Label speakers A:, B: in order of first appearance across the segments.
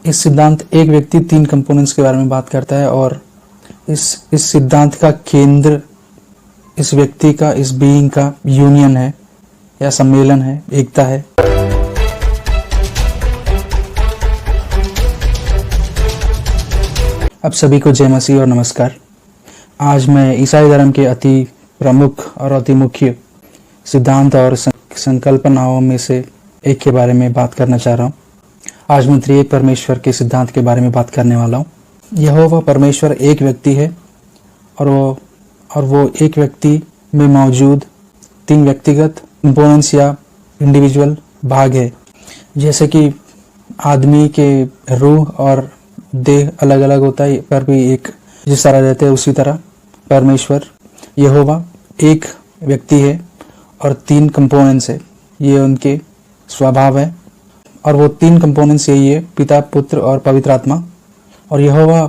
A: इस सिद्धांत एक व्यक्ति तीन कंपोनेंट्स के बारे में बात करता है और इस सिद्धांत का केंद्र इस व्यक्ति का, इस बीइंग का यूनियन है या सम्मेलन है, एकता है। अब सभी को जय मसीह और नमस्कार। आज मैं ईसाई धर्म के अति प्रमुख और अति मुख्य सिद्धांत और संकल्पनाओं में से एक के बारे में बात करना चाह रहा हूँ। आज मैं त्रिएक परमेश्वर के सिद्धांत के बारे में बात करने वाला हूँ। यहोवा परमेश्वर एक व्यक्ति है और वो एक व्यक्ति में मौजूद तीन व्यक्तिगत कंपोनेंट्स या इंडिविजुअल भाग है। जैसे कि आदमी के रूह और देह अलग अलग होता है, पर भी एक जिस तरह रहते हैं उसी तरह परमेश्वर यहोवा एक व्यक्ति है और तीन कंपोनेंट्स है। ये उनके स्वभाव है और वो तीन कंपोनेंट्स यही है, पिता, पुत्र और पवित्र आत्मा। और यहोवा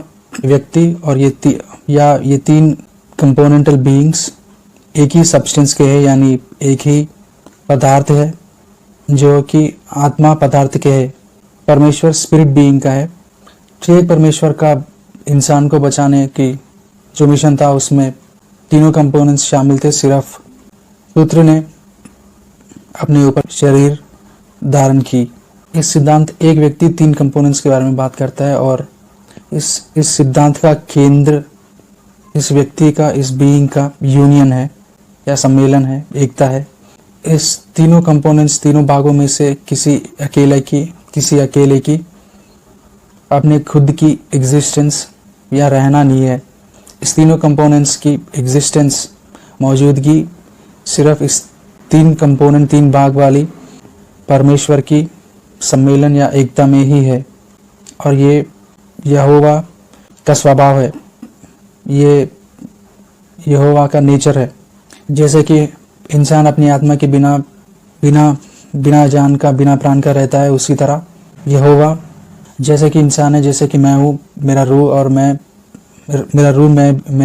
A: व्यक्ति और ये तीन कंपोनेंटल बीइंग्स एक ही सब्सटेंस के है, यानी एक ही पदार्थ है जो कि आत्मा पदार्थ के है। परमेश्वर स्पिरिट बीइंग का है। त्रिएक परमेश्वर का इंसान को बचाने की जो मिशन था उसमें तीनों कंपोनेंट्स शामिल थे। सिर्फ पुत्र ने अपने ऊपर शरीर धारण की। इस सिद्धांत एक व्यक्ति तीन कंपोनेंट्स के बारे में बात करता है और इस सिद्धांत का केंद्र इस व्यक्ति का, इस बीइंग का यूनियन है या सम्मेलन है, एकता है। इस तीनों कंपोनेंट्स, तीनों भागों में से किसी अकेले की अपने खुद की एग्जिस्टेंस या रहना नहीं है। इस तीनों कंपोनेंट्स की एग्जिस्टेंस, मौजूदगी सिर्फ इस तीन कंपोनेंट, तीन भाग वाली परमेश्वर की सम्मेलन या एकता में ही है। और ये यहोवा का स्वभाव है, ये यहोवा का नेचर है। जैसे कि इंसान अपनी आत्मा के बिना जान का, बिना प्राण का रहता है, उसी तरह यहोवा जैसे कि इंसान है, जैसे कि मैं हूँ, मेरा रूह मैं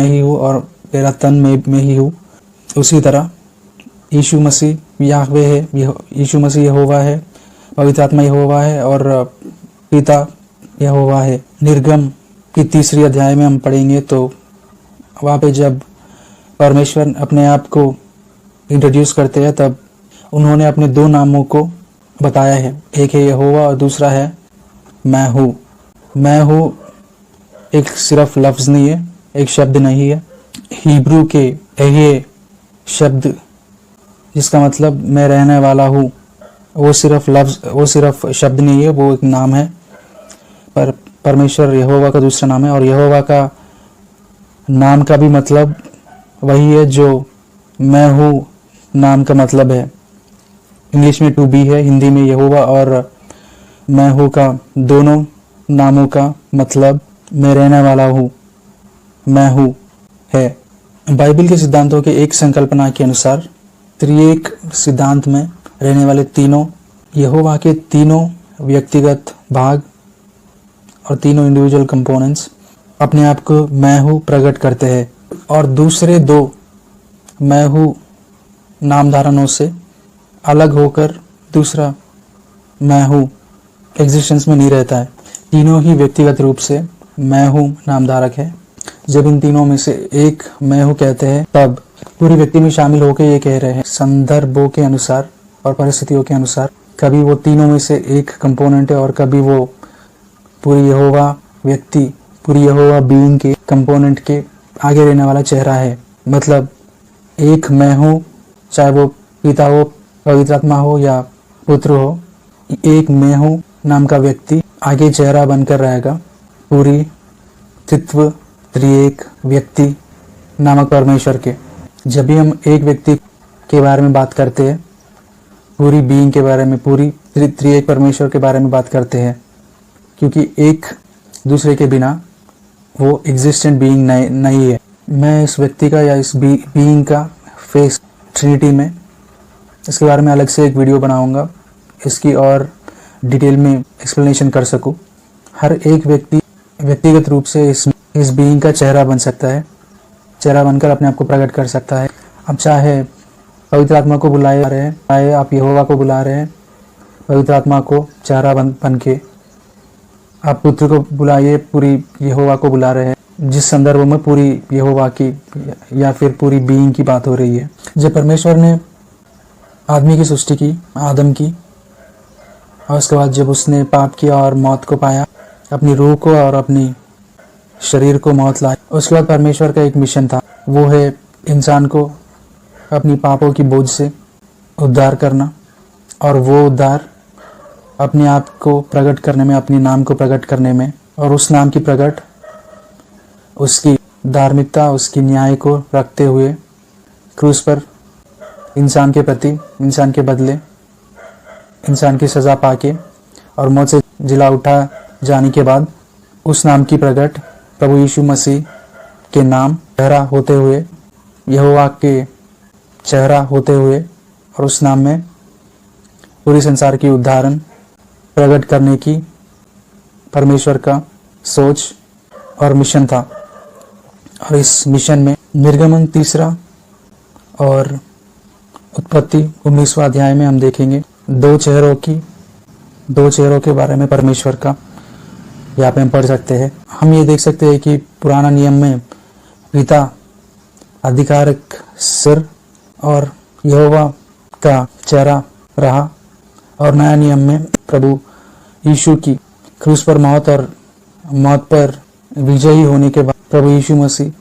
A: ही हूँ और मेरा तन मैं ही हूँ, उसी तरह यीशु मसीह याहवे है, यीशु मसीह यहोवा है, पवित्र आत्मा यहोवा है और पिता यहोवा है। निर्गम की 3 अध्याय में हम पढ़ेंगे तो वहाँ पे जब परमेश्वर अपने आप को इंट्रोड्यूस करते हैं तब उन्होंने अपने 2 नामों को बताया है। एक है यहोवा और दूसरा है मैं हूँ। मैं हूँ एक सिर्फ लफ्ज़ नहीं है, एक शब्द नहीं है। हिब्रू के ये शब्द जिसका मतलब मैं रहने वाला हूँ, वो सिर्फ शब्द नहीं है, वो एक नाम है। पर परमेश्वर यहोवा का दूसरा नाम है और यहोवा का नाम का भी मतलब वही है जो मैं हूँ नाम का मतलब है। इंग्लिश में टू बी है, हिंदी में यहोवा और मैं हूँ का दोनों नामों का मतलब मैं रहने वाला हूँ, मैं हूँ है। बाइबल के सिद्धांतों के एक संकल्पना के अनुसार त्रिएक सिद्धांत में रहने वाले तीनों यहोवा के तीनों व्यक्तिगत भाग और तीनों इंडिविजुअल कंपोनेंट्स अपने आप को मैं हूँ प्रकट करते हैं और दूसरे 2 मैं हूँ नाम धारणों से अलग होकर दूसरा मैं हूँ एग्जिस्टेंस में नहीं रहता है। तीनों ही व्यक्तिगत रूप से मैं हूँ नामधारक है। जब इन तीनों में से एक मैं हूँ कहते हैं तब पूरी व्यक्ति में शामिल होकर ये कह रहे हैं संदर्भों के अनुसार और परिस्थितियों के अनुसार। कभी वो तीनों में से एक कंपोनेंट है और कभी वो पूरी यहोवा व्यक्ति, पूरी यहोवा बीइंग के कंपोनेंट के आगे रहने वाला चेहरा है। मतलब एक मैं हूँ, चाहे वो पिता हो, पवित्र आत्मा हो या पुत्र हो, एक मैं हूँ नाम का व्यक्ति आगे चेहरा बनकर रहेगा पूरी तत्व त्रिएक व्यक्ति नामक परमेश्वर के। जब भी हम एक व्यक्ति के बारे में बात करते हैं, पूरी बीइंग के बारे में, पूरी त्रिएक परमेश्वर के बारे में बात करते हैं, क्योंकि एक दूसरे के बिना वो एग्जिस्टेंट बीइंग नहीं है। मैं इस व्यक्ति का या इस बीइंग का फेस ट्रिनिटी में इसके बारे में अलग से एक वीडियो बनाऊंगा, इसकी और डिटेल में एक्सप्लेनेशन कर सकूं। हर एक व्यक्ति व्यक्तिगत रूप से इस बीइंग का चेहरा बन सकता है, चेहरा बनकर अपने आप को प्रकट कर सकता है। अब चाहे पवित्र आत्मा को बुला रहे हैं, चाहे आप यहोवा को बुला रहे हैं, पवित्र आत्मा को चेहरा बन के आप पुत्र को बुलाइए, पूरी यहोवा को बुला रहे हैं, जिस संदर्भ में पूरी यहोवा की या फिर पूरी बीइंग की बात हो रही है। जब परमेश्वर ने आदमी की सृष्टि की, आदम की, और उसके बाद जब उसने पाप किया और मौत को पाया, अपनी रूह को और अपनी शरीर को मौत लाई, उसके बाद परमेश्वर का एक मिशन था, वो है इंसान को अपनी पापों की बोझ से उद्धार करना, और वो उद्धार अपने आप को प्रकट करने में, अपने नाम को प्रकट करने में, और उस नाम की प्रकट उसकी धार्मिकता, उसकी न्याय को रखते हुए क्रूस पर इंसान के प्रति, इंसान के बदले, इंसान की सज़ा पाके और मौत से जिला उठा जाने के बाद उस नाम की प्रकट प्रभु यीशु मसीह के नाम चेहरा होते हुए, यहोवा के चेहरा होते हुए, और उस नाम में पूरी संसार की उद्धारण प्रकट करने की परमेश्वर का सोच और मिशन था। और इस मिशन में निर्गमन 3 और उत्पत्ति 19वां अध्याय में हम देखेंगे दो चेहरों के बारे में परमेश्वर का यहाँ पे हम पढ़ सकते हैं। हम ये देख सकते हैं कि पुराना नियम में पिता आधिकारिक सिर और यहोवा का चेहरा रहा, और नया नियम में प्रभु यीशु की क्रूस पर मौत और मौत पर विजयी होने के बाद प्रभु यीशु मसीह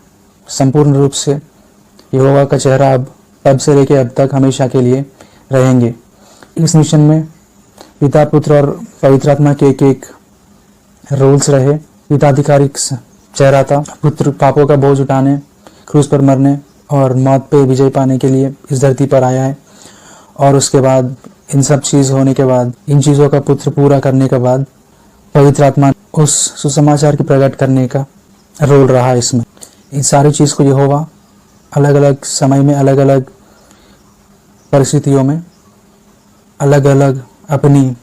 A: संपूर्ण रूप से यहोवा का चेहरा अब तब से लेकर अब तक हमेशा के लिए रहेंगे। इस मिशन में पिता, पुत्र और पवित्र आत्मा के एक रोल्स रहे। पिता आधिकारिक चेहरा था, पुत्र पापों का बोझ उठाने, क्रूस पर मरने और मौत पे विजय पाने के लिए इस धरती पर आया है, और उसके बाद इन सब चीज होने के बाद, इन चीजों का पुत्र पूरा करने के बाद पवित्र आत्मा उस सुसमाचार की प्रकट करने का रोल रहा इसमें। इन सारी चीज को यहोवा अलग अलग समय में, अलग अलग परिस्थितियों में, अलग अलग अपनी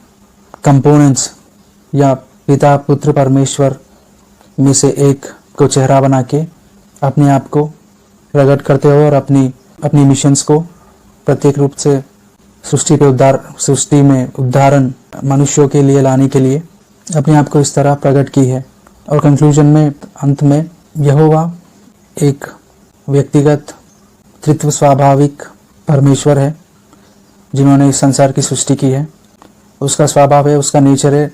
A: कंपोनेंट्स या पिता, पुत्र, परमेश्वर में से एक को चेहरा बना के अपने आप को प्रकट करते हो और अपनी मिशंस को प्रत्येक रूप से सृष्टि में उद्धारण मनुष्यों के लिए लाने के लिए अपने आप को इस तरह प्रकट की है। और कंक्लूजन में, अंत में, यहोवा एक व्यक्तिगत तृत्व स्वाभाविक परमेश्वर है जिन्होंने इस संसार की सृष्टि की है। उसका स्वभाव है, उसका नेचर है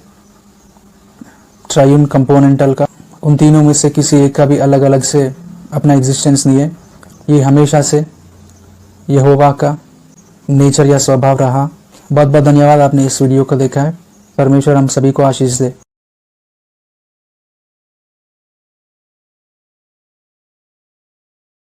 A: ट्रायून कंपोनेंटल का। उन तीनों में से किसी एक का भी अलग अलग से अपना एग्जिस्टेंस नहीं है। ये हमेशा से यहोवा का नेचर या स्वभाव रहा। बहुत बहुत धन्यवाद, आपने इस वीडियो को देखा है। परमेश्वर हम सभी को आशीष दे।